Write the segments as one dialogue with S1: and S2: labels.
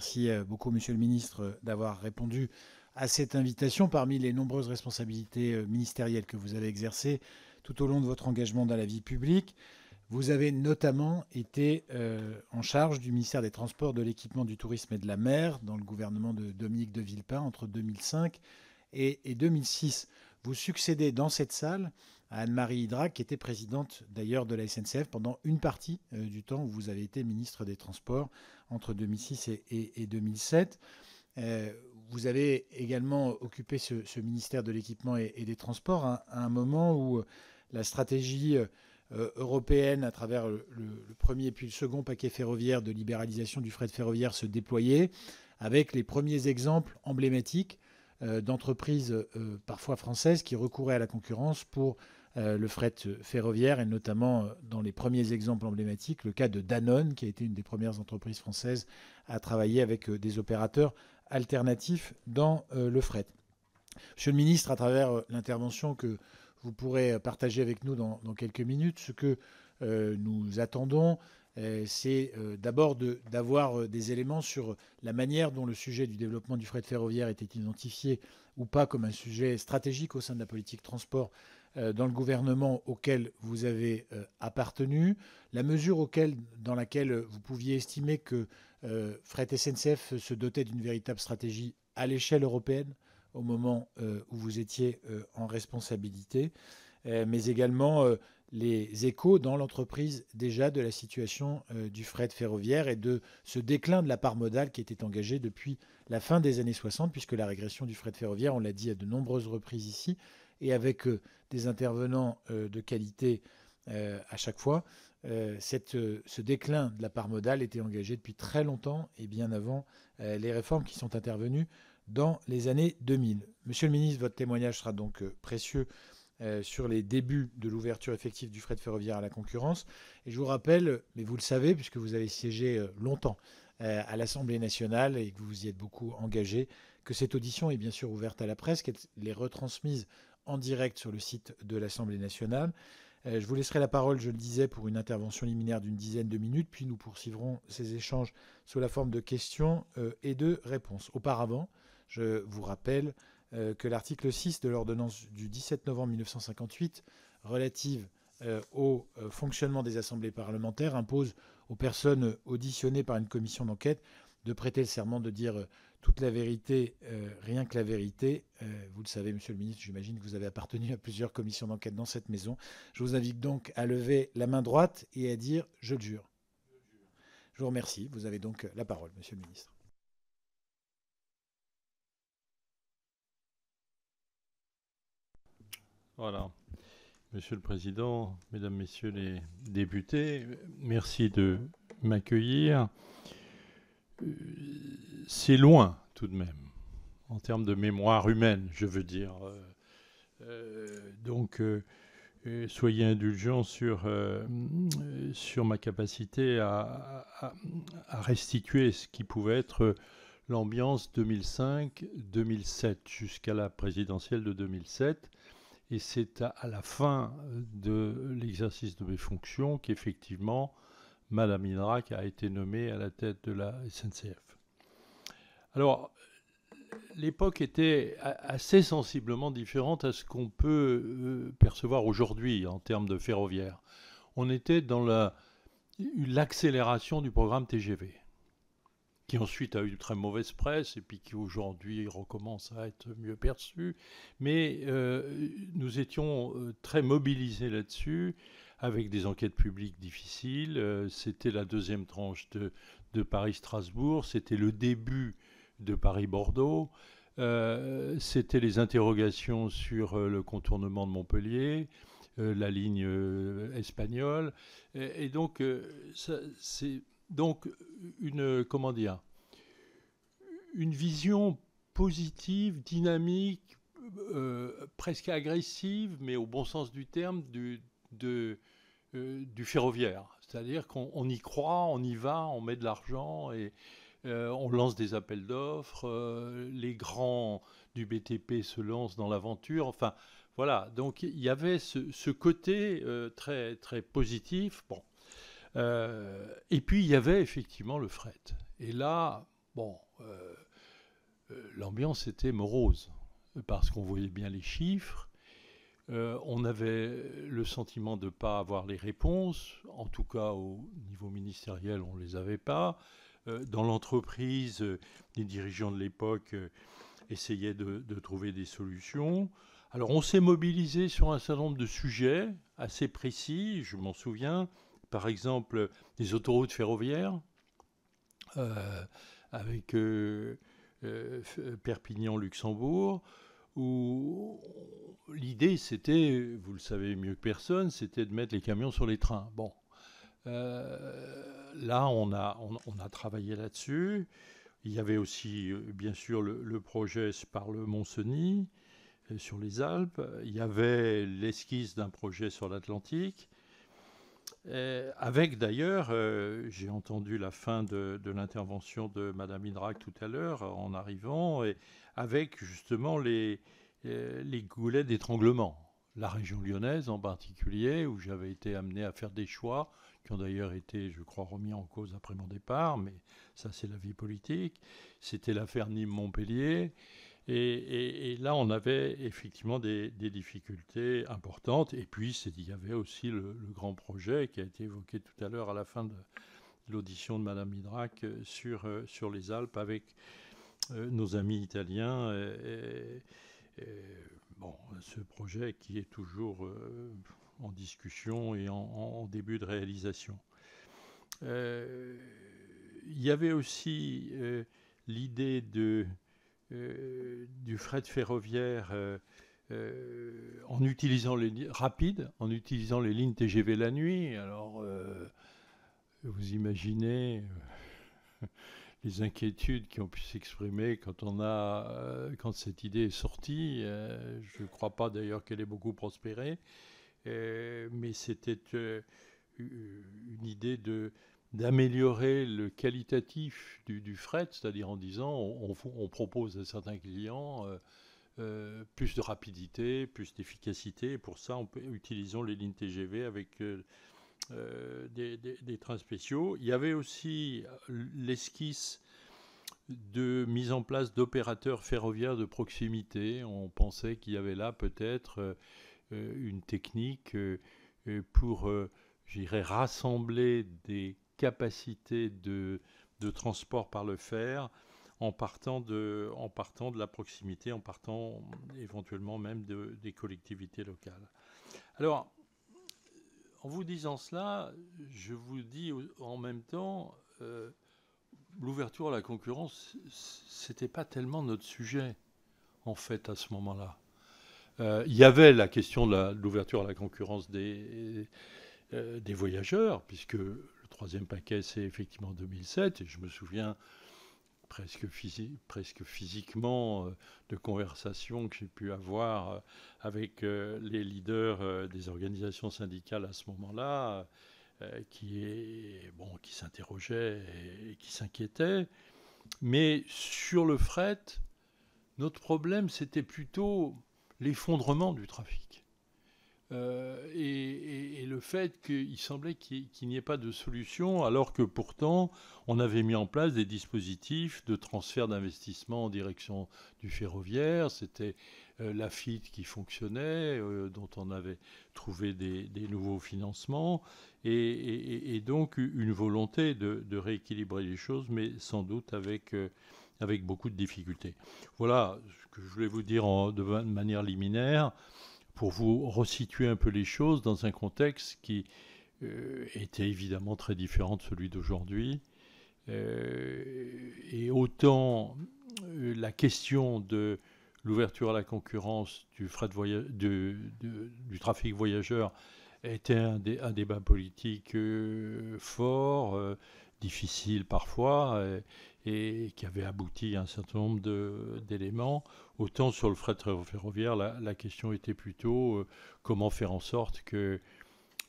S1: Merci beaucoup, Monsieur le Ministre, d'avoir répondu à cette invitation. Parmi les nombreuses responsabilités ministérielles que vous avez exercées tout au long de votre engagement dans la vie publique, vous avez notamment été en charge du ministère des Transports, de l'Équipement, du Tourisme et de la Mer dans le gouvernement de Dominique de Villepin entre 2005 et 2006. Vous succédez dans cette salle à Anne-Marie Idrac, qui était présidente d'ailleurs de la SNCF pendant une partie du temps où vous avez été ministre des Transports entre 2006 et 2007. Vous avez également occupé ce ministère de l'Équipement et des Transports à un moment où la stratégie européenne, à travers le premier puis le second paquet ferroviaire de libéralisation du fret ferroviaire, se déployait, avec les premiers exemples emblématiques d'entreprises parfois françaises qui recouraient à la concurrence pour le fret ferroviaire, et notamment dans les premiers exemples emblématiques, le cas de Danone, qui a été une des premières entreprises françaises à travailler avec des opérateurs alternatifs dans le fret. Monsieur le ministre, à travers l'intervention que vous pourrez partager avec nous dans quelques minutes, ce que nous attendons, c'est d'abord d'avoir des éléments sur la manière dont le sujet du développement du fret ferroviaire était identifié ou pas comme un sujet stratégique au sein de la politique transport dans le gouvernement auquel vous avez appartenu, la mesure dans laquelle vous pouviez estimer que Fret SNCF se dotait d'une véritable stratégie à l'échelle européenne au moment où vous étiez en responsabilité, mais également les échos dans l'entreprise déjà de la situation du fret ferroviaire et de ce déclin de la part modale qui était engagé depuis la fin des années 60, puisque la régression du fret ferroviaire, on l'a dit à de nombreuses reprises ici, et avec des intervenants de qualité à chaque fois, ce déclin de la part modale était engagé depuis très longtemps et bien avant les réformes qui sont intervenues dans les années 2000. Monsieur le ministre, votre témoignage sera donc précieux sur les débuts de l'ouverture effective du fret ferroviaire à la concurrence. Et je vous rappelle, mais vous le savez, puisque vous avez siégé longtemps à l'Assemblée nationale et que vous vous y êtes beaucoup engagé, que cette audition est bien sûr ouverte à la presse, qu'elle est retransmise en direct sur le site de l'Assemblée nationale. Je vous laisserai la parole, je le disais, pour une intervention liminaire d'une dizaine de minutes, puis nous poursuivrons ces échanges sous la forme de questions et de réponses. Auparavant, je vous rappelle que l'article 6 de l'ordonnance du 17 novembre 1958 relative au fonctionnement des assemblées parlementaires impose aux personnes auditionnées par une commission d'enquête de prêter le serment de dire toute la vérité, rien que la vérité. Vous le savez, monsieur le ministre, j'imagine que vous avez appartenu à plusieurs commissions d'enquête dans cette maison. Je vous invite donc à lever la main droite et à dire « je le jure ». Je vous remercie. Vous avez donc la parole, monsieur le ministre.
S2: Voilà. Monsieur le Président, Mesdames, Messieurs les députés, merci de m'accueillir. C'est loin tout de même, en termes de mémoire humaine, je veux dire. Donc, soyez indulgents sur ma capacité à restituer ce qui pouvait être l'ambiance 2005-2007, jusqu'à la présidentielle de 2007. Et c'est à la fin de l'exercice de mes fonctions qu'effectivement, Madame Idrac a été nommée à la tête de la SNCF. Alors, l'époque était assez sensiblement différente à ce qu'on peut percevoir aujourd'hui en termes de ferroviaire. On était dans l'accélération du programme TGV, qui ensuite a eu une très mauvaise presse et puis qui aujourd'hui recommence à être mieux perçu. Mais nous étions très mobilisés là-dessus, avec des enquêtes publiques difficiles. C'était la deuxième tranche de Paris-Strasbourg, c'était le début de Paris-Bordeaux, c'était les interrogations sur le contournement de Montpellier, la ligne espagnole. Et donc, c'est donc une vision positive, dynamique, presque agressive, mais au bon sens du terme, du ferroviaire. C'est-à-dire qu'on y croit, on y va, on met de l'argent et on lance des appels d'offres, les grands du BTP se lancent dans l'aventure. Enfin, voilà. Donc, il y avait ce côté très, très positif. Bon. Et puis, il y avait effectivement le fret. Et là, bon, l'ambiance était morose, parce qu'on voyait bien les chiffres. On avait le sentiment de ne pas avoir les réponses, en tout cas au niveau ministériel, on ne les avait pas. Dans l'entreprise, les dirigeants de l'époque essayaient de trouver des solutions. Alors on s'est mobilisé sur un certain nombre de sujets assez précis, je m'en souviens, par exemple les autoroutes ferroviaires, euh, avec Perpignan-Luxembourg, où l'idée c'était, vous le savez mieux que personne, c'était de mettre les camions sur les trains. Bon, là on a travaillé là-dessus. Il y avait aussi bien sûr le projet Sparle-Moncenis sur les Alpes. Il y avait l'esquisse d'un projet sur l'Atlantique. Avec d'ailleurs, j'ai entendu la fin de l'intervention de Madame Idrac tout à l'heure en arrivant, et avec justement les goulets d'étranglement. La région lyonnaise en particulier, où j'avais été amené à faire des choix qui ont d'ailleurs été, je crois, remis en cause après mon départ, mais ça c'est la vie politique. C'était l'affaire Nîmes-Montpellier. Et là, on avait effectivement des difficultés importantes. Et puis, il y avait aussi le grand projet qui a été évoqué tout à l'heure à la fin de l'audition de Madame Idrac sur les Alpes avec nos amis italiens. Bon, ce projet qui est toujours en discussion et en début de réalisation. Il y avait aussi l'idée du fret ferroviaire en utilisant en utilisant les lignes TGV la nuit. Alors, vous imaginez les inquiétudes qui ont pu s'exprimer quand cette idée est sortie. Je ne crois pas d'ailleurs qu'elle ait beaucoup prospéré, mais c'était une idée d'améliorer le qualitatif du fret, c'est-à-dire en disant on propose à certains clients plus de rapidité, plus d'efficacité. Et pour ça, utilisons les lignes TGV avec des trains spéciaux. Il y avait aussi l'esquisse de mise en place d'opérateurs ferroviaires de proximité. On pensait qu'il y avait là peut-être une technique pour, je dirais, rassembler des capacités de transport par le fer en partant de la proximité, en partant éventuellement même des collectivités locales. Alors, en vous disant cela, je vous dis en même temps, l'ouverture à la concurrence, c'était pas tellement notre sujet, en fait, à ce moment-là. Il y avait la question de l'ouverture à la concurrence des voyageurs, puisque le troisième paquet, c'est effectivement 2007, et je me souviens presque physiquement de conversations que j'ai pu avoir avec les leaders des organisations syndicales à ce moment-là, qui s'interrogeaient et qui s'inquiétaient. Mais sur le fret, notre problème, c'était plutôt l'effondrement du trafic. Et le fait qu'il semblait qu'il n'y ait pas de solution, alors que pourtant, on avait mis en place des dispositifs de transfert d'investissement en direction du ferroviaire. C'était l'AFIT qui fonctionnait, dont on avait trouvé des nouveaux financements, et donc une volonté de rééquilibrer les choses, mais sans doute avec beaucoup de difficultés. Voilà ce que je voulais vous dire de manière liminaire, pour vous resituer un peu les choses dans un contexte qui était évidemment très différent de celui d'aujourd'hui. Et autant la question de l'ouverture à la concurrence du trafic voyageur était un débat politique fort, difficile parfois, et qui avait abouti à un certain nombre d'éléments. Autant sur le fret ferroviaire, la question était plutôt comment faire en sorte que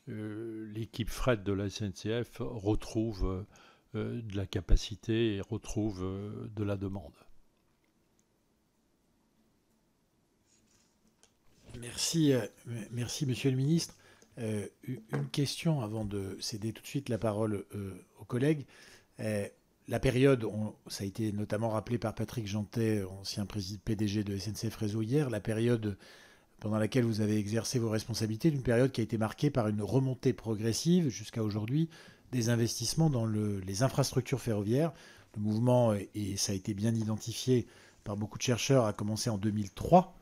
S2: l'équipe fret de la SNCF retrouve de la capacité et retrouve de la demande.
S1: Merci, merci Monsieur le Ministre. Une question avant de céder tout de suite la parole aux collègues. la période, ça a été notamment rappelé par Patrick Jeantet, ancien PDG de SNCF Réseau hier, la période pendant laquelle vous avez exercé vos responsabilités, d'une période qui a été marquée par une remontée progressive jusqu'à aujourd'hui des investissements dans les infrastructures ferroviaires. Le mouvement, et ça a été bien identifié par beaucoup de chercheurs, a commencé en 2003,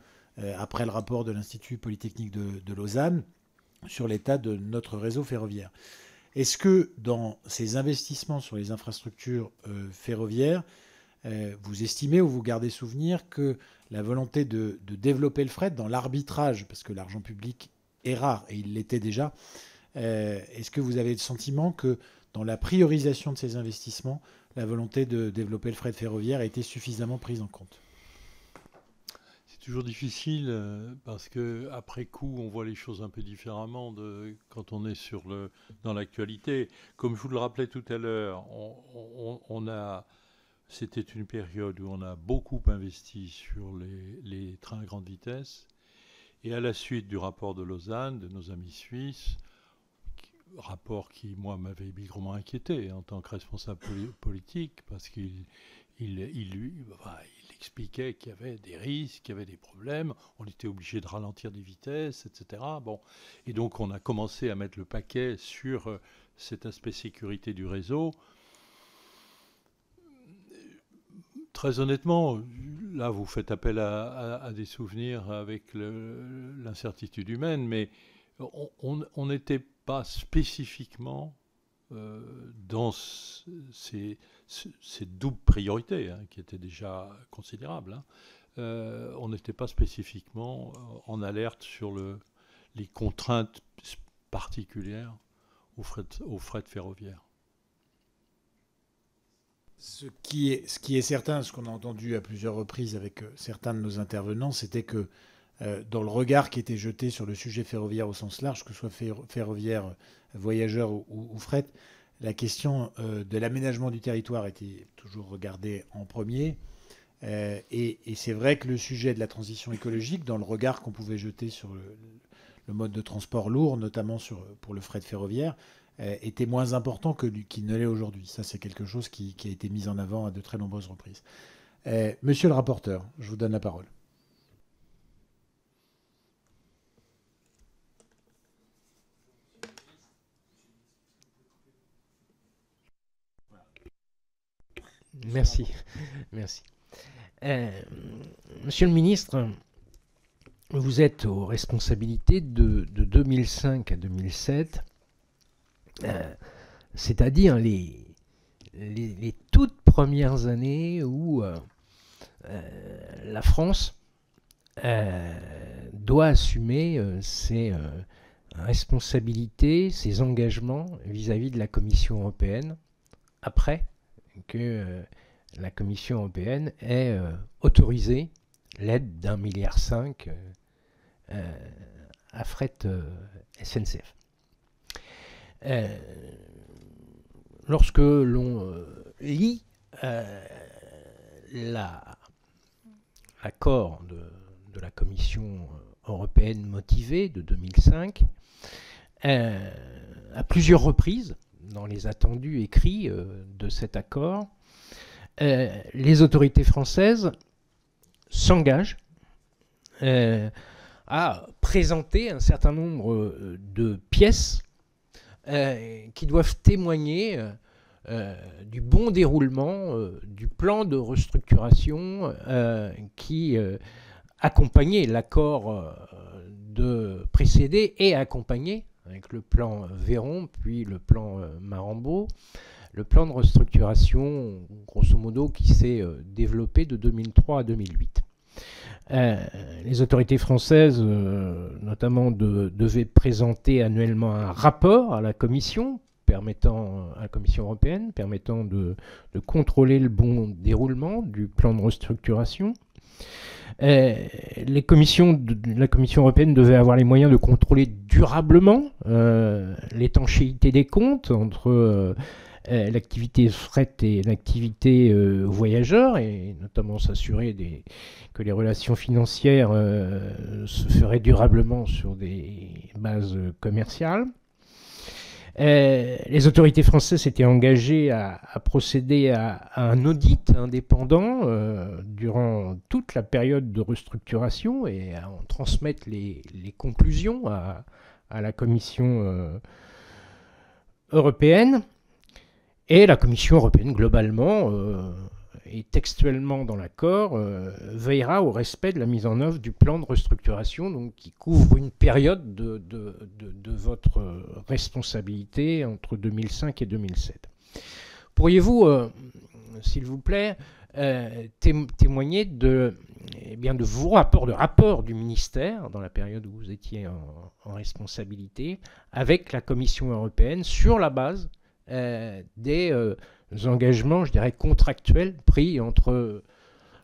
S1: après le rapport de l'Institut Polytechnique de Lausanne sur l'état de notre réseau ferroviaire. Est-ce que dans ces investissements sur les infrastructures ferroviaires, vous estimez ou vous gardez souvenir que la volonté de développer le fret dans l'arbitrage, parce que l'argent public est rare et il l'était déjà, est-ce que vous avez le sentiment que dans la priorisation de ces investissements, la volonté de développer le fret ferroviaire a été suffisamment prise en compte?
S2: C'est toujours difficile parce qu'après coup, on voit les choses un peu différemment quand on est dans l'actualité. Comme je vous le rappelais tout à l'heure, c'était une période où on a beaucoup investi sur les trains à grande vitesse. Et à la suite du rapport de Lausanne, de nos amis suisses, rapport qui, moi, m'avait bigrement inquiété en tant que responsable politique, parce qu'il expliquait qu'il y avait des risques, qu'il y avait des problèmes, on était obligé de ralentir des vitesses, etc. Bon. Et donc, on a commencé à mettre le paquet sur cet aspect sécurité du réseau. Très honnêtement, là, vous faites appel à des souvenirs avec l'incertitude humaine, mais on n'était pas spécifiquement dans ces doubles priorités, qui étaient déjà considérables. On n'était pas spécifiquement en alerte sur les contraintes particulières au fret ferroviaire.
S1: Ce qui est certain, ce qu'on a entendu à plusieurs reprises avec certains de nos intervenants, c'était que dans le regard qui était jeté sur le sujet ferroviaire au sens large, que ce soit ferroviaire, voyageur ou fret, la question de l'aménagement du territoire était toujours regardée en premier. Et c'est vrai que le sujet de la transition écologique, dans le regard qu'on pouvait jeter sur le mode de transport lourd, notamment pour le fret ferroviaire, était moins important qu'il ne l'est aujourd'hui. Ça, c'est quelque chose qui a été mis en avant à de très nombreuses reprises. Monsieur le rapporteur, je vous donne la parole.
S3: Merci. Monsieur le ministre, vous êtes aux responsabilités de 2005 à 2007, c'est-à-dire les toutes premières années où la France doit assumer ses responsabilités, ses engagements vis-à-vis de la Commission européenne, après que la Commission européenne ait autorisé l'aide d'1,5 milliard à fret SNCF. Lorsque l'on lit l'accord de la Commission européenne motivée de 2005, à plusieurs reprises, dans les attendus écrits de cet accord, les autorités françaises s'engagent à présenter un certain nombre de pièces qui doivent témoigner du bon déroulement du plan de restructuration qui accompagnait l'accord précédé et accompagnait, avec le plan Véron, puis le plan Marambeau, le plan de restructuration, grosso modo, qui s'est développé de 2003 à 2008. Les autorités françaises, notamment, devaient présenter annuellement un rapport à la Commission européenne, permettant de contrôler le bon déroulement du plan de restructuration. La Commission européenne devait avoir les moyens de contrôler durablement l'étanchéité des comptes entre l'activité fret et l'activité voyageur, et notamment s'assurer que les relations financières se feraient durablement sur des bases commerciales. Les autorités françaises s'étaient engagées à procéder à un audit indépendant durant toute la période de restructuration et à en transmettre les conclusions à la Commission européenne. Et la Commission européenne, globalement, et textuellement dans l'accord, veillera au respect de la mise en œuvre du plan de restructuration, donc, qui couvre une période de votre responsabilité entre 2005 et 2007. Pourriez-vous, s'il vous plaît, témoigner de vos rapports du ministère dans la période où vous étiez en responsabilité avec la Commission européenne sur la base des engagements, je dirais, contractuels pris entre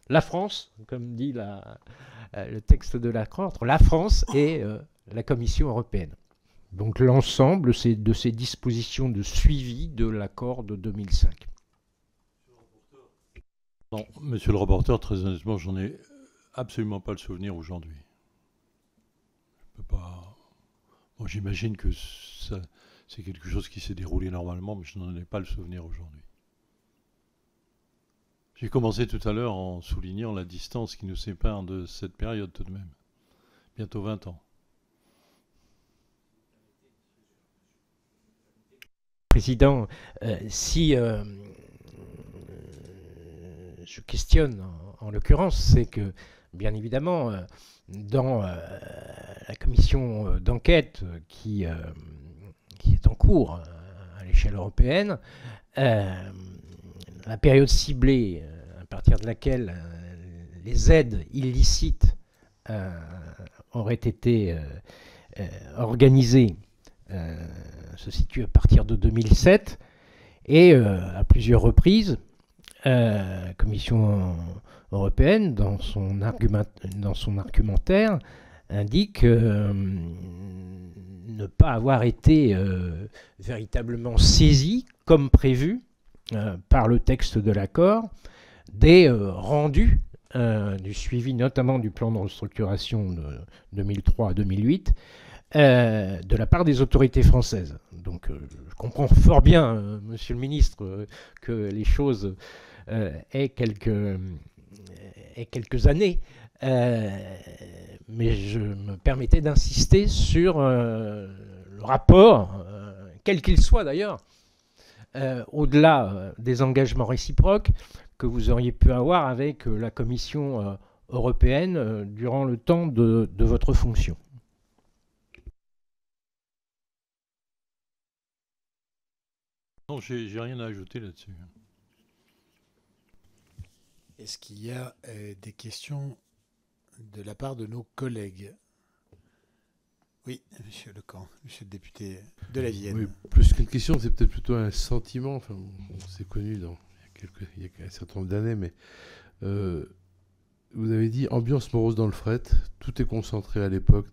S3: la France, comme dit le texte de l'accord, entre la France et la Commission européenne. Donc l'ensemble de ces dispositions de suivi de l'accord de 2005.
S2: Non, monsieur le rapporteur, très honnêtement, j'en ai absolument pas le souvenir aujourd'hui. Je peux pas. Bon, j'imagine que c'est quelque chose qui s'est déroulé normalement, mais je n'en ai pas le souvenir aujourd'hui. J'ai commencé tout à l'heure en soulignant la distance qui nous sépare de cette période tout de même. Bientôt 20 ans.
S3: Président, si je questionne en l'occurrence, c'est que, bien évidemment, dans la commission d'enquête qui est en cours à l'échelle européenne, la période ciblée à partir de laquelle les aides illicites auraient été organisées se situe à partir de 2007 et à plusieurs reprises, la Commission européenne, dans son argumentaire, indique ne pas avoir été véritablement saisie, comme prévu par le texte de l'accord, des rendus du suivi, notamment du plan de restructuration de 2003 à 2008, de la part des autorités françaises. Donc je comprends fort bien, monsieur le ministre, que les choses aient quelques années, mais je me permettais d'insister sur le rapport, quel qu'il soit d'ailleurs, au-delà des engagements réciproques que vous auriez pu avoir avec la Commission européenne durant le temps de votre fonction.
S2: Non, j'ai rien à ajouter là-dessus.
S1: Est-ce qu'il y a des questions de la part de nos collègues? Oui, monsieur Lecamp, monsieur le député de la Vienne.
S4: Oui, plus qu'une question, c'est peut-être plutôt un sentiment. Enfin, on s'est connu il y a un certain nombre d'années, mais vous avez dit ambiance morose dans le fret. Tout est concentré à l'époque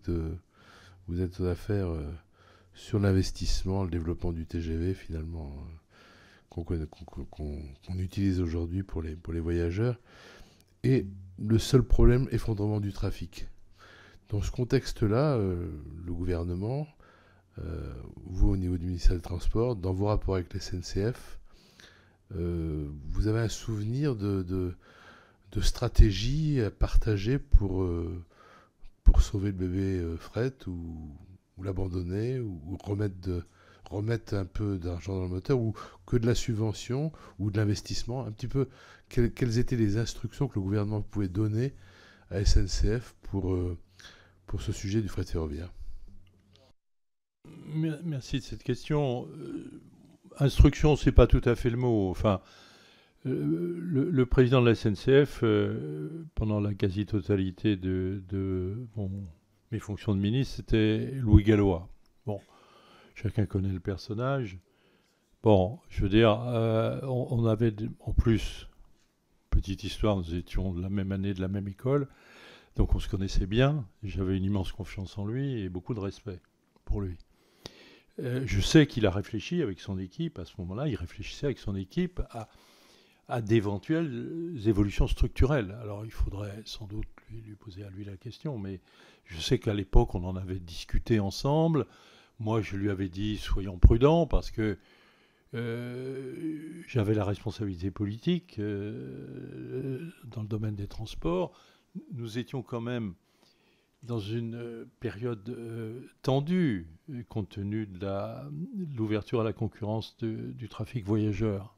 S4: vous êtes aux affaires sur l'investissement, le développement du TGV finalement qu'on utilise aujourd'hui pour les voyageurs. Et le seul problème, effondrement du trafic. Dans ce contexte-là, le gouvernement, vous au niveau du ministère des Transports, dans vos rapports avec la SNCF, vous avez un souvenir de stratégie à partager pour sauver le bébé fret ou l'abandonner ou remettre un peu d'argent dans le moteur ou que de la subvention ou de l'investissement, un petit peu quelles étaient les instructions que le gouvernement pouvait donner à SNCF pour ce sujet du fret ferroviaire.
S2: Merci de cette question. Instruction, c'est pas tout à fait le mot. Enfin, le président de la SNCF, pendant la quasi-totalité de mes fonctions de ministre, c'était Louis Gallois. Bon, chacun connaît le personnage. Bon, je veux dire, on avait en plus, petite histoire, nous étions de la même année, de la même école, donc on se connaissait bien. J'avais une immense confiance en lui et beaucoup de respect pour lui. Je sais qu'il a réfléchi avec son équipe, à ce moment-là, il réfléchissait avec son équipe à d'éventuelles évolutions structurelles. Alors il faudrait sans doute lui poser à lui la question, mais je sais qu'à l'époque, on en avait discuté ensemble. Moi, je lui avais dit, soyons prudents, parce que j'avais la responsabilité politique dans le domaine des transports. Nous étions quand même dans une période tendue, compte tenu de l'ouverture à la concurrence du trafic voyageur.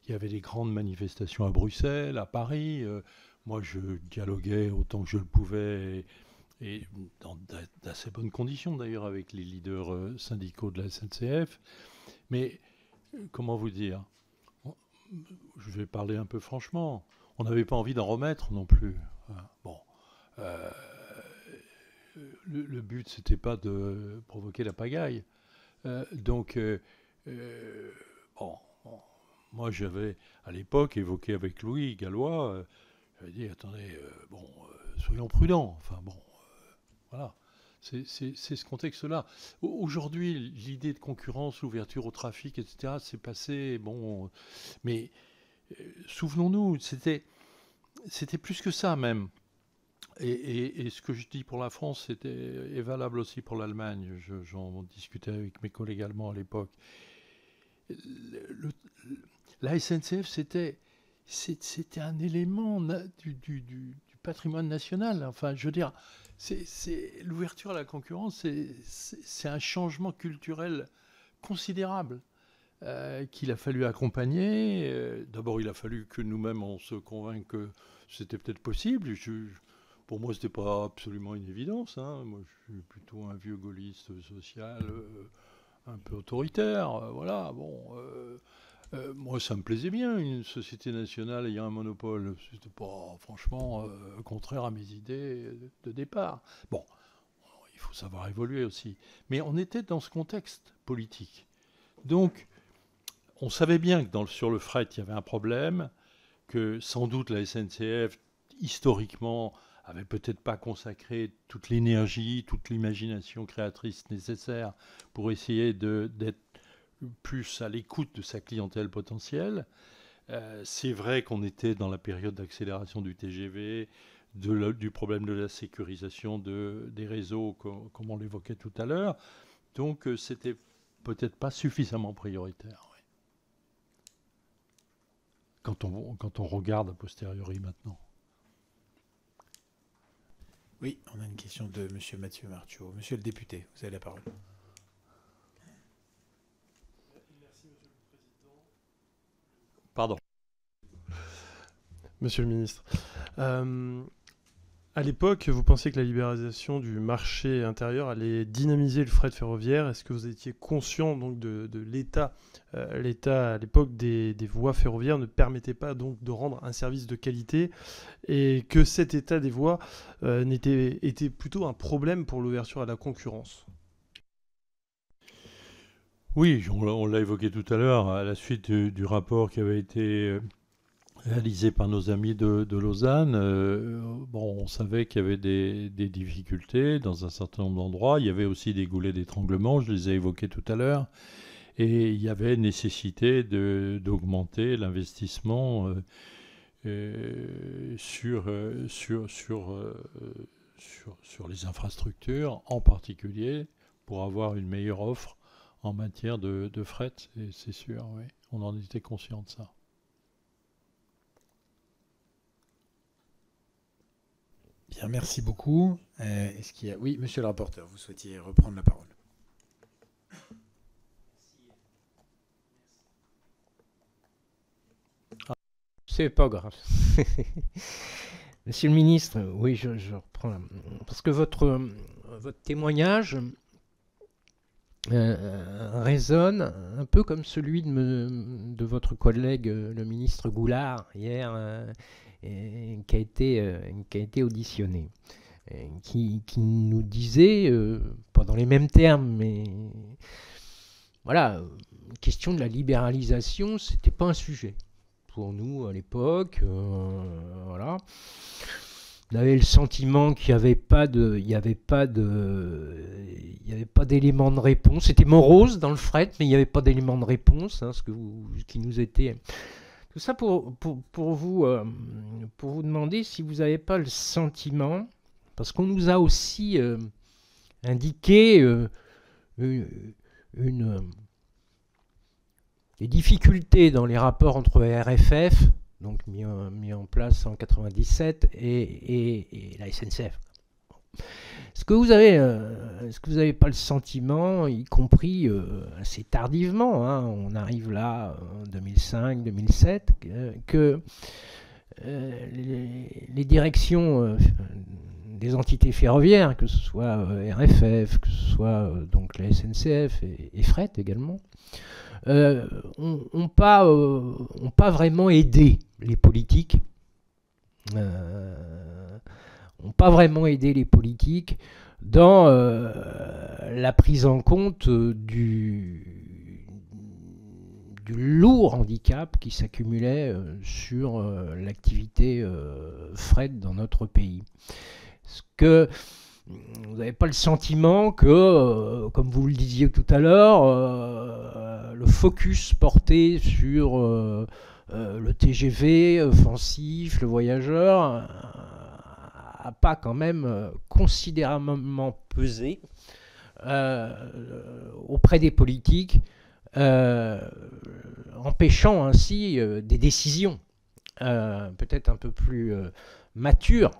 S2: Il y avait des grandes manifestations à Bruxelles, à Paris. Moi, je dialoguais autant que je le pouvais, et dans d'assez bonnes conditions d'ailleurs avec les leaders syndicaux de la SNCF. Mais comment vous dire, je vais parler un peu franchement, on n'avait pas envie d'en remettre non plus. Bon, le but, c'était pas de provoquer la pagaille. Donc, bon, moi, j'avais à l'époque évoqué avec Louis Gallois, j'avais dit, attendez, soyons prudents. Enfin bon, voilà. C'est ce contexte-là. Aujourd'hui, l'idée de concurrence, l'ouverture au trafic, etc., c'est passé, bon... Mais souvenons-nous, c'était plus que ça même. Et ce que je dis pour la France est valable aussi pour l'Allemagne. J'en discutais avec mes collègues allemands à l'époque. La SNCF, c'était un élément du patrimoine national. Enfin, je veux dire... l'ouverture à la concurrence, c'est un changement culturel considérable qu'il a fallu accompagner. D'abord, il a fallu que nous-mêmes on se convainque que c'était peut-être possible. Pour moi, c'était pas absolument une évidence. Hein. Moi, je suis plutôt un vieux gaulliste social, un peu autoritaire. Voilà. Bon. Moi, ça me plaisait bien, une société nationale ayant un monopole. C'était pas, franchement, contraire à mes idées de départ. Bon, il faut savoir évoluer aussi. Mais on était dans ce contexte politique. Donc, on savait bien que sur le fret, il y avait un problème, que sans doute la SNCF, historiquement, avait peut-être pas consacré toute l'énergie, toute l'imagination créatrice nécessaire pour essayer d'être plus à l'écoute de sa clientèle potentielle. C'est vrai qu'on était dans la période d'accélération du TGV, du problème de la sécurisation des réseaux, comme on l'évoquait tout à l'heure. Donc, c'était peut-être pas suffisamment prioritaire. Oui. Quand on regarde a posteriori maintenant.
S1: Oui, on a une question de M. Mathieu Martiaux. Monsieur le député, vous avez la parole.
S2: Pardon.
S5: Monsieur le ministre, à l'époque, vous pensiez que la libéralisation du marché intérieur allait dynamiser le fret ferroviaire. Est-ce que vous étiez conscient donc de l'état à l'époque des voies ferroviaires ne permettait pas donc de rendre un service de qualité et que cet état des voies était plutôt un problème pour l'ouverture à la concurrence?
S2: Oui, on l'a évoqué tout à l'heure, à la suite du rapport qui avait été réalisé par nos amis de Lausanne. On savait qu'il y avait des difficultés dans un certain nombre d'endroits. Il y avait aussi des goulets d'étranglement, je les ai évoqués tout à l'heure. Et il y avait nécessité d'augmenter l'investissement sur les infrastructures, en particulier pour avoir une meilleure offre en matière de fret, c'est sûr, oui. On en était conscient de ça.
S1: Bien, merci beaucoup. Est-ce qu'il y a... Oui, monsieur le rapporteur, vous souhaitiez reprendre la parole.
S3: C'est pas grave. Monsieur le ministre, oui, je reprends. Parce que votre témoignage résonne un peu comme celui de votre collègue, le ministre Goulard, hier, qui a été auditionné, qui nous disait, pas dans les mêmes termes, mais voilà, question de la libéralisation, c'était pas un sujet pour nous à l'époque. Voilà. On avait le sentiment qu'il n'y avait pas d'élément de réponse. C'était morose dans le fret, mais il n'y avait pas d'élément de réponse, hein, qui nous était... Tout ça pour vous demander si vous n'avez pas le sentiment, parce qu'on nous a aussi indiqué des difficultés dans les rapports entre RFF, donc mis en place en 1997, et la SNCF. Est-ce que vous avez pas le sentiment, y compris assez tardivement, hein, on arrive là en 2005-2007, que les directions des entités ferroviaires, que ce soit RFF, que ce soit donc la SNCF et Fret également, ont pas vraiment aidé les politiques. N'ont pas vraiment aidé les politiques dans la prise en compte du lourd handicap qui s'accumulait sur l'activité fret dans notre pays. Est-ce que vous n'avez pas le sentiment que, comme vous le disiez tout à l'heure, le focus porté sur le TGV offensif, le voyageur, n'a pas quand même considérablement pesé auprès des politiques, empêchant ainsi des décisions peut-être un peu plus matures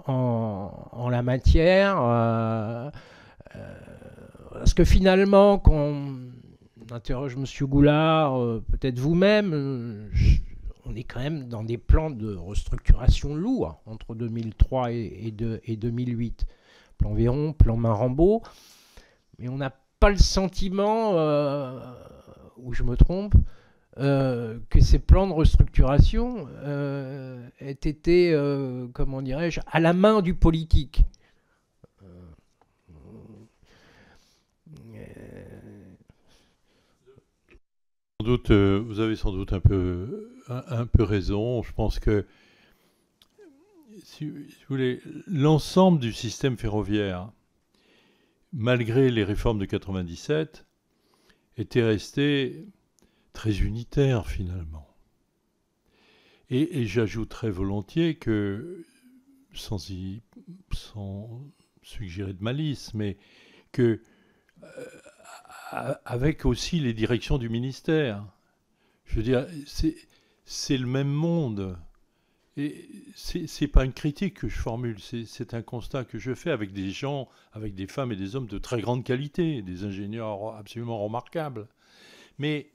S3: en la matière, parce que finalement, quand on interroge M. Goulard, peut-être vous-même, on est quand même dans des plans de restructuration lourds entre 2003 et 2008. Plan Véron, plan Marambeau, mais on n'a pas le sentiment, ou je me trompe, que ces plans de restructuration aient été, comment dirais-je, à la main du politique.
S2: Sans doute, vous avez sans doute un peu raison. Je pense que, si vous voulez, l'ensemble du système ferroviaire, malgré les réformes de 97, était resté très unitaire finalement. Et j'ajouterais volontiers que, sans suggérer de malice, mais que avec aussi les directions du ministère, je veux dire, c'est le même monde. Et c'est pas une critique que je formule, c'est un constat que je fais avec des gens, avec des femmes et des hommes de très grande qualité, des ingénieurs absolument remarquables. Mais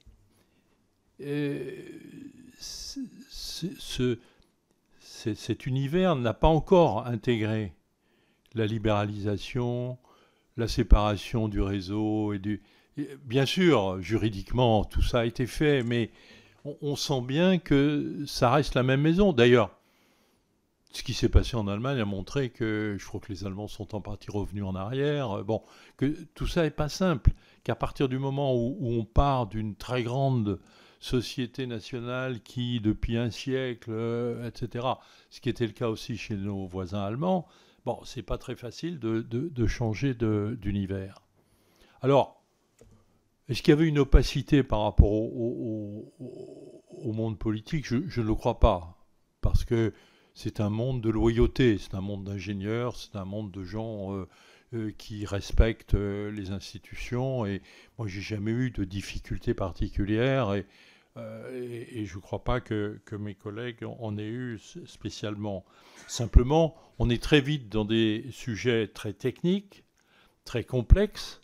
S2: cet univers n'a pas encore intégré la libéralisation, la séparation du réseau et du... Bien sûr, juridiquement, tout ça a été fait, mais on sent bien que ça reste la même maison. D'ailleurs, ce qui s'est passé en Allemagne a montré que, je crois que les Allemands sont en partie revenus en arrière, bon, que tout ça n'est pas simple, qu'à partir du moment où on part d'une très grande société nationale qui, depuis un siècle, etc., ce qui était le cas aussi chez nos voisins allemands, bon, c'est pas très facile de changer d'univers. Alors, est-ce qu'il y avait une opacité par rapport au monde politique ? Je ne le crois pas, parce que c'est un monde de loyauté, c'est un monde d'ingénieurs, c'est un monde de gens qui respectent les institutions, et moi j'ai jamais eu de difficultés particulières, et je ne crois pas que mes collègues en aient eu spécialement. Simplement, on est très vite dans des sujets très techniques, très complexes,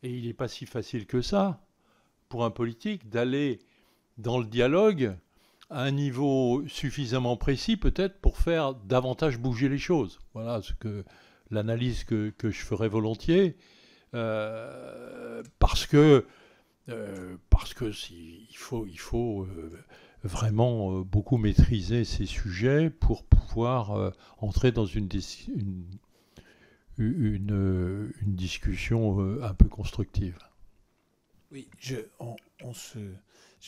S2: et il n'est pas si facile que ça pour un politique d'aller dans le dialogue à un niveau suffisamment précis peut-être pour faire davantage bouger les choses. Voilà l'analyse que je ferais volontiers, parce que il faut vraiment beaucoup maîtriser ces sujets pour pouvoir entrer dans une discussion un peu constructive.
S1: Oui, je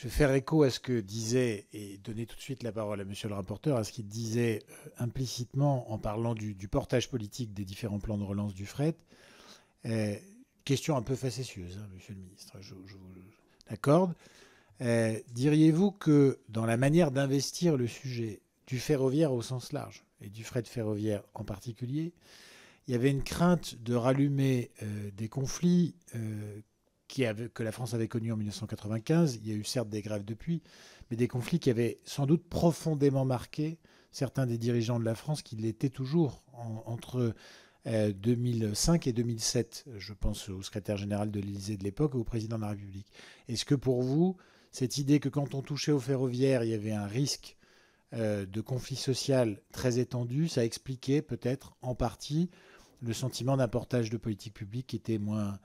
S1: vais faire écho à ce que disait, et donner tout de suite la parole à monsieur le rapporteur, à ce qu'il disait implicitement en parlant du portage politique des différents plans de relance du fret. Question un peu facétieuse, hein, monsieur le ministre, je vous l'accorde. Diriez-vous que dans la manière d'investir le sujet du ferroviaire au sens large, et du fret ferroviaire en particulier, il y avait une crainte de rallumer des conflits que la France avait connus en 1995. Il y a eu certes des grèves depuis, mais des conflits qui avaient sans doute profondément marqué certains des dirigeants de la France qui l'étaient toujours entre 2005 et 2007. Je pense au secrétaire général de l'Élysée de l'époque et au président de la République. Est-ce que pour vous, cette idée que quand on touchait au ferroviaire, il y avait un risque de conflit social très étendu, ça expliquait peut-être en partie le sentiment d'un portage de politique publique qui était moins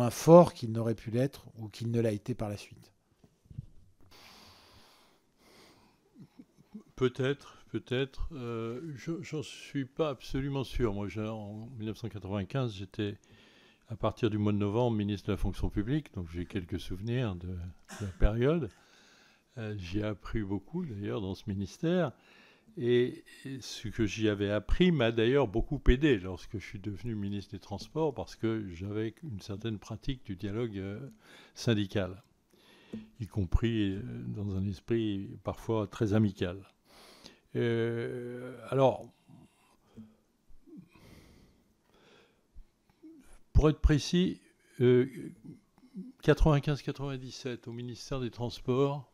S1: fort qu'il n'aurait pu l'être ou qu'il ne l'a été par la suite?
S2: Peut-être. J'en suis pas absolument sûr. Moi, en 1995, j'étais, à partir du mois de novembre, ministre de la fonction publique, donc j'ai quelques souvenirs de la période. J'ai appris beaucoup, d'ailleurs, dans ce ministère. Et ce que j'y avais appris m'a d'ailleurs beaucoup aidé lorsque je suis devenu ministre des Transports, parce que j'avais une certaine pratique du dialogue syndical, y compris dans un esprit parfois très amical. Alors, pour être précis, 95-97 au ministère des Transports,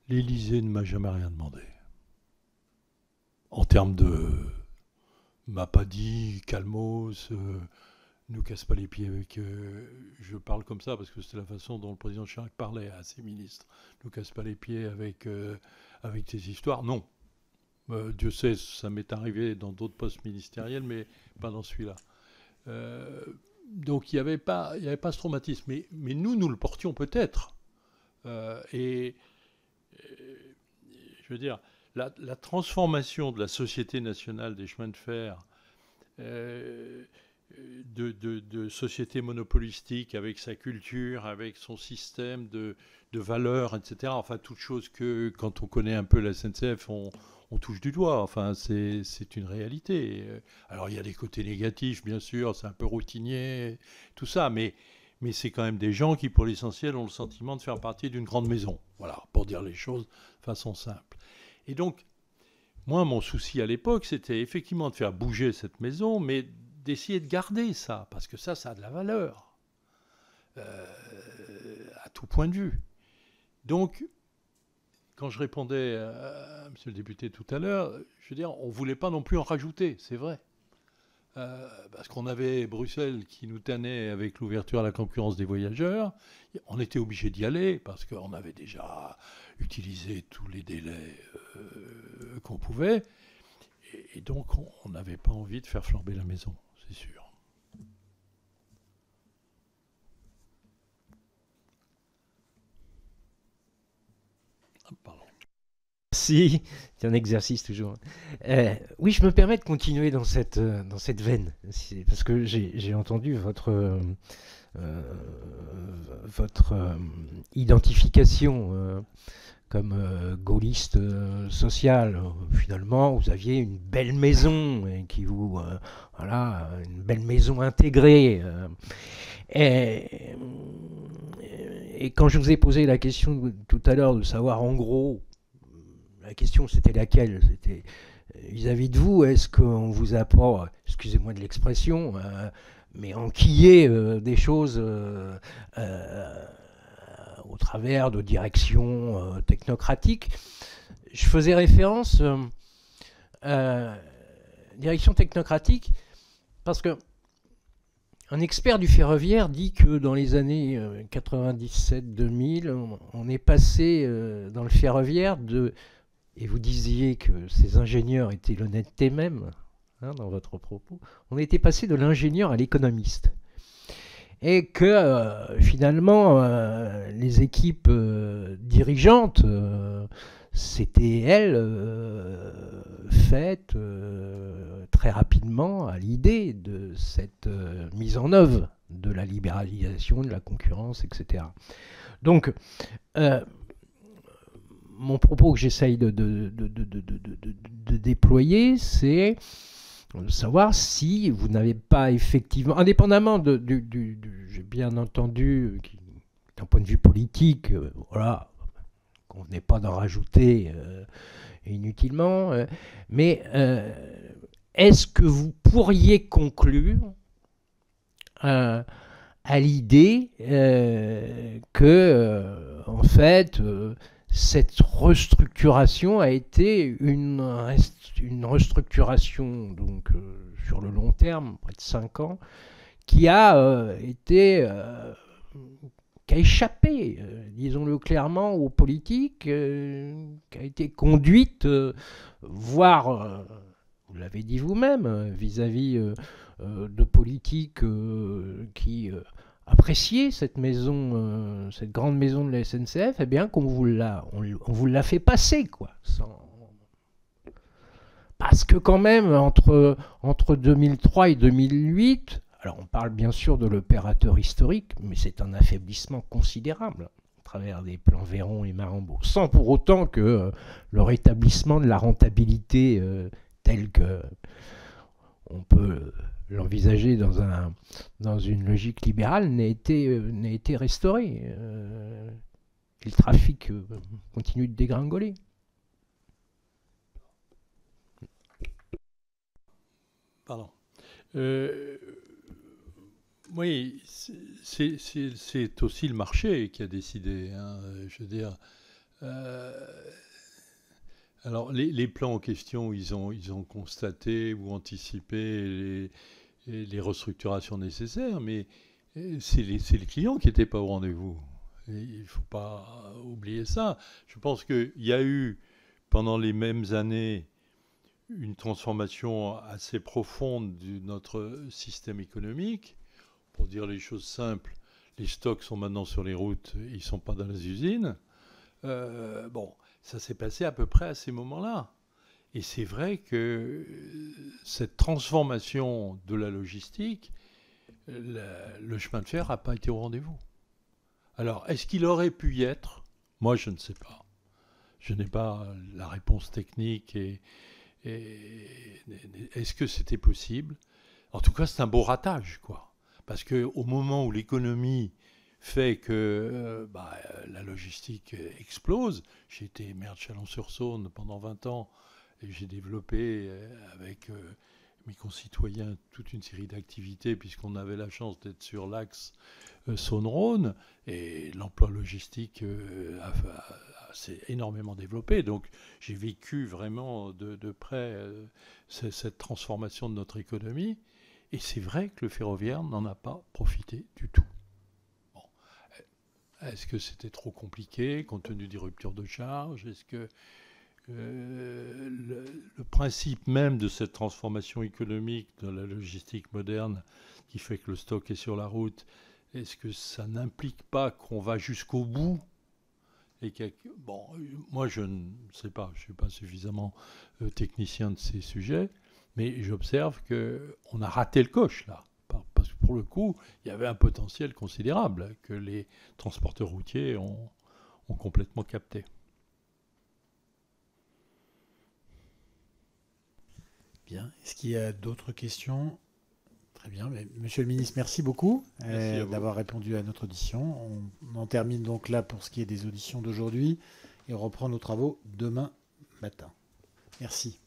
S2: l'Élysée ne m'a jamais rien demandé. En termes de... m'a pas dit, calmos, nous casse pas les pieds avec... je parle comme ça parce que c'est la façon dont le président Chirac parlait à ses ministres. Nous casse pas les pieds avec tes histoires. Non. Dieu sait, ça m'est arrivé dans d'autres postes ministériels, mais pas dans celui-là. Donc il n'y avait pas ce traumatisme. Mais nous le portions peut-être. Je veux dire, la transformation de la Société nationale des chemins de fer, de société monopolistique avec sa culture, avec son système de valeurs, etc. Enfin, toutes choses que, quand on connaît un peu la SNCF, on touche du doigt. Enfin, c'est une réalité. Alors, il y a des côtés négatifs, bien sûr, c'est un peu routinier, tout ça, mais c'est quand même des gens qui, pour l'essentiel, ont le sentiment de faire partie d'une grande maison. Voilà, pour dire les choses de façon simple. Et donc, moi, mon souci à l'époque, c'était effectivement de faire bouger cette maison, mais d'essayer de garder ça, parce que ça a de la valeur, à tout point de vue. Donc, quand je répondais à monsieur le député tout à l'heure, je veux dire, on ne voulait pas non plus en rajouter, c'est vrai. Parce qu'on avait Bruxelles qui nous tannait avec l'ouverture à la concurrence des voyageurs. On était obligé d'y aller parce qu'on avait déjà utilisé tous les délais qu'on pouvait. Et donc, on n'avait pas envie de faire flamber la maison, c'est sûr. Pardon.
S3: Si, c'est un exercice toujours. Oui, je me permets de continuer dans cette veine, parce que j'ai entendu votre identification comme gaulliste social. Finalement, vous aviez une belle maison qui vous, voilà, une belle maison intégrée. Et quand je vous ai posé la question tout à l'heure de savoir en gros, la question c'était laquelle? C'était vis-à-vis de vous, est-ce qu'on vous a pas, excusez-moi de l'expression, mais enquillé des choses au travers de directions technocratiques? Je faisais référence direction technocratique parce que un expert du ferroviaire dit que dans les années 97-2000, on est passé dans le ferroviaire de... Et vous disiez que ces ingénieurs étaient l'honnêteté même, hein, dans votre propos. On était passé de l'ingénieur à l'économiste. Et que finalement, les équipes dirigeantes, c'était elles faites très rapidement à l'idée de cette mise en œuvre de la libéralisation, de la concurrence, etc. Donc, mon propos que j'essaye de déployer, c'est de savoir si vous n'avez pas effectivement, indépendamment j'ai bien entendu, d'un point de vue politique, voilà, qu'on venait pas d'en rajouter inutilement, mais est-ce que vous pourriez conclure à l'idée que, en fait, cette restructuration a été une restructuration donc, sur le long terme, près de 5 ans, qui a échappé, disons-le clairement, aux politiques, qui a été conduite, voire, vous l'avez dit vous-même, vis-à-vis de politiques qui appréciaient cette maison, cette grande maison de la SNCF, eh bien qu'on vous l'a fait passer, quoi. Parce que quand même, entre 2003 et 2008, alors on parle bien sûr de l'opérateur historique, mais c'est un affaiblissement considérable à travers des plans Véron et Marenbo, sans pour autant que le rétablissement de la rentabilité tel que on peut l'envisager dans une logique libérale n'ait été restauré. Et le trafic continue de dégringoler.
S2: Pardon. Oui, c'est aussi le marché qui a décidé. Hein, je veux dire, alors les plans en question, ils ont constaté ou anticipé les restructurations nécessaires, mais c'est les clients qui n'étaient pas au rendez-vous. Et il ne faut pas oublier ça. Je pense qu'il y a eu, pendant les mêmes années, une transformation assez profonde de notre système économique. Pour dire les choses simples, les stocks sont maintenant sur les routes, ils ne sont pas dans les usines. Bon, ça s'est passé à peu près à ces moments-là. Et c'est vrai que cette transformation de la logistique, le chemin de fer n'a pas été au rendez-vous. Alors, est-ce qu'il aurait pu y être ? Moi, je ne sais pas. Je n'ai pas la réponse technique et est-ce que c'était possible ? En tout cas, c'est un beau ratage, quoi. Parce qu'au moment où l'économie fait que la logistique explose, j'ai été maire de Chalon-sur-Saône pendant 20 ans et j'ai développé avec mes concitoyens toute une série d'activités puisqu'on avait la chance d'être sur l'axe Saône-Rhône et l'emploi logistique s'est énormément développé. Donc j'ai vécu vraiment de près cette transformation de notre économie. Et c'est vrai que le ferroviaire n'en a pas profité du tout. Bon. Est-ce que c'était trop compliqué compte tenu des ruptures de charge ? Est-ce que le principe même de cette transformation économique de la logistique moderne qui fait que le stock est sur la route, est-ce que ça n'implique pas qu'on va jusqu'au bout ? Et bon, moi je ne sais pas, je ne suis pas suffisamment technicien de ces sujets. Mais j'observe qu'on a raté le coche, là. Parce que pour le coup, il y avait un potentiel considérable que les transporteurs routiers ont complètement capté.
S1: Bien. Est-ce qu'il y a d'autres questions ? Très bien. Monsieur le ministre, merci beaucoup d'avoir répondu à notre audition. On en termine donc là pour ce qui est des auditions d'aujourd'hui et on reprend nos travaux demain matin. Merci.